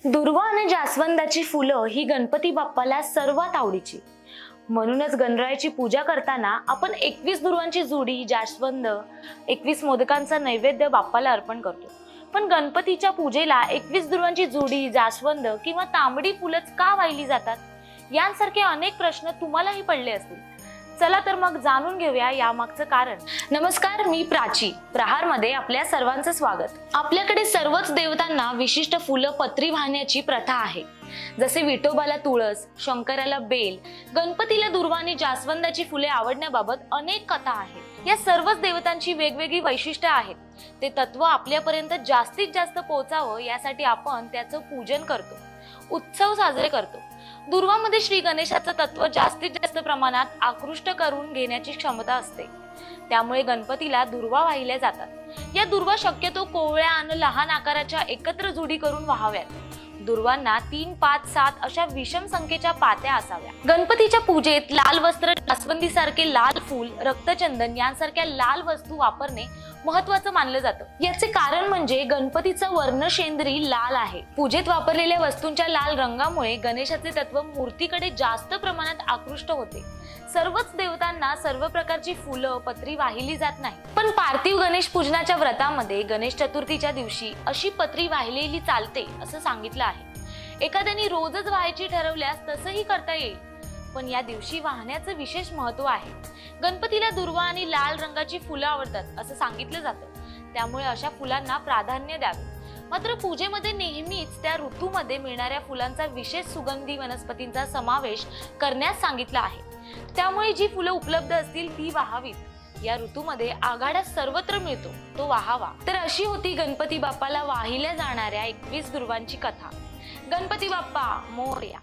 दुर्वा आणि जास्वंदाची फुलं ही गणपती बाप्पाला सर्वात आवडीची. म्हणूनच गणरायाची पूजा करताना आपण 21 दुर्वांची जोडी जास्वंद, 21 मोदकांचा नैवेद्य बाप्पाला अर्पण करतो. पण गणपतीच्या पूजेला 21 दुर्वांची जोडी जास्वंद किंवा तांबडी फुलंच का वाहिली जातात, यांसारखे अनेक प्रश्न तुम्हालाही पडले असतील. चला तर मग जाणून घेऊया यामागचं कारण. नमस्कार, मी प्राची. प्रहारमध्ये आपल्या सर्वांचं स्वागत. आपल्याकडे सर्वच देवतांना विशिष्ट फुलं पत्री वाहण्याची प्रथा आहे. जसे विठोबाला तुळस, शंकराला बेल, गणपतीला दुर्वा आणि जास्वंदाची फुले आवडण्याबाबत अनेक कथा आहेत. या सर्वच देवतांची वेगवेगळी वैशिष्ट्ये आहेत. ते तत्व आपल्यापर्यंत जास्तीत जास्त पोहोचावं यासाठी आपण त्याचं पूजन करतो, उत्सव साजरे करतो. दुर्वामध्ये श्री गणेशाचं तत्व जास्तीत जास्त प्रमाणात आकृष्ट करून घेण्याची क्षमता असते. त्यामुळे गणपतीला दुर्वा वाहिल्या जातात. या दुर्वा शक्यतो कोवळ्या आणि लहान आकाराच्या एकत्र जोडी करून वाहाव्यात. दुर्वांना 3, 5, 7 अशा विषम संख्येच्या पात्या असाव्या. गणपतीच्या पूजेत लाल वस्त्र, जास्वंदीसारखे लाल फूल, रक्तचंदन यांसारख्या लाल वस्तू वापरणे महत्त्वाचं मानलं जातं. याचे कारण म्हणजे गणपतीचा वर्णशेंद्री लाल आहे. पूजेत वापरलेल्या वस्तूंच्या लाल रंगामुळे गणेशाचे तत्व मूर्तीकडे जास्त प्रमाणात आकृष्ट होते. सर्वच देवतांना सर्व प्रकारची फुलं पत्री वाहिली जात नाही. पण पार्थिव गणेश पूजनाच्या व्रतामध्ये गणेश चतुर्थीच्या दिवशी अशी पत्री वाहिलेली चालते असं सांगितलं आहे. एखाद्याने रोजच व्हायची ठरवल्यास तसंही करता येईल, पण या दिवशी वाहण्याचं विशेष महत्त्व आहे. गणपतीला दुर्वा आणि लाल रंगाची फुलं आवडतात असं सांगितलं जातं. त्यामुळे अशा फुलांना प्राधान्य द्यावे. मात्र पूजेमध्ये नेहमीच त्या ऋतूमध्ये मिळणाऱ्या फुलांचा विशेष सुगंधी वनस्पतींचा समावेश करण्यास सांगितलं आहे. त्यामुळे जी फुलं उपलब्ध असतील ती वाहावीत. या ऋतूमध्ये आघाडा सर्वत्र मिळतो, तो वाहावा. तर अशी होती गणपती बाप्पाला वाहिल्या जाणाऱ्या 21 दुर्वांची कथा. गणपती बाप्पा मोरया.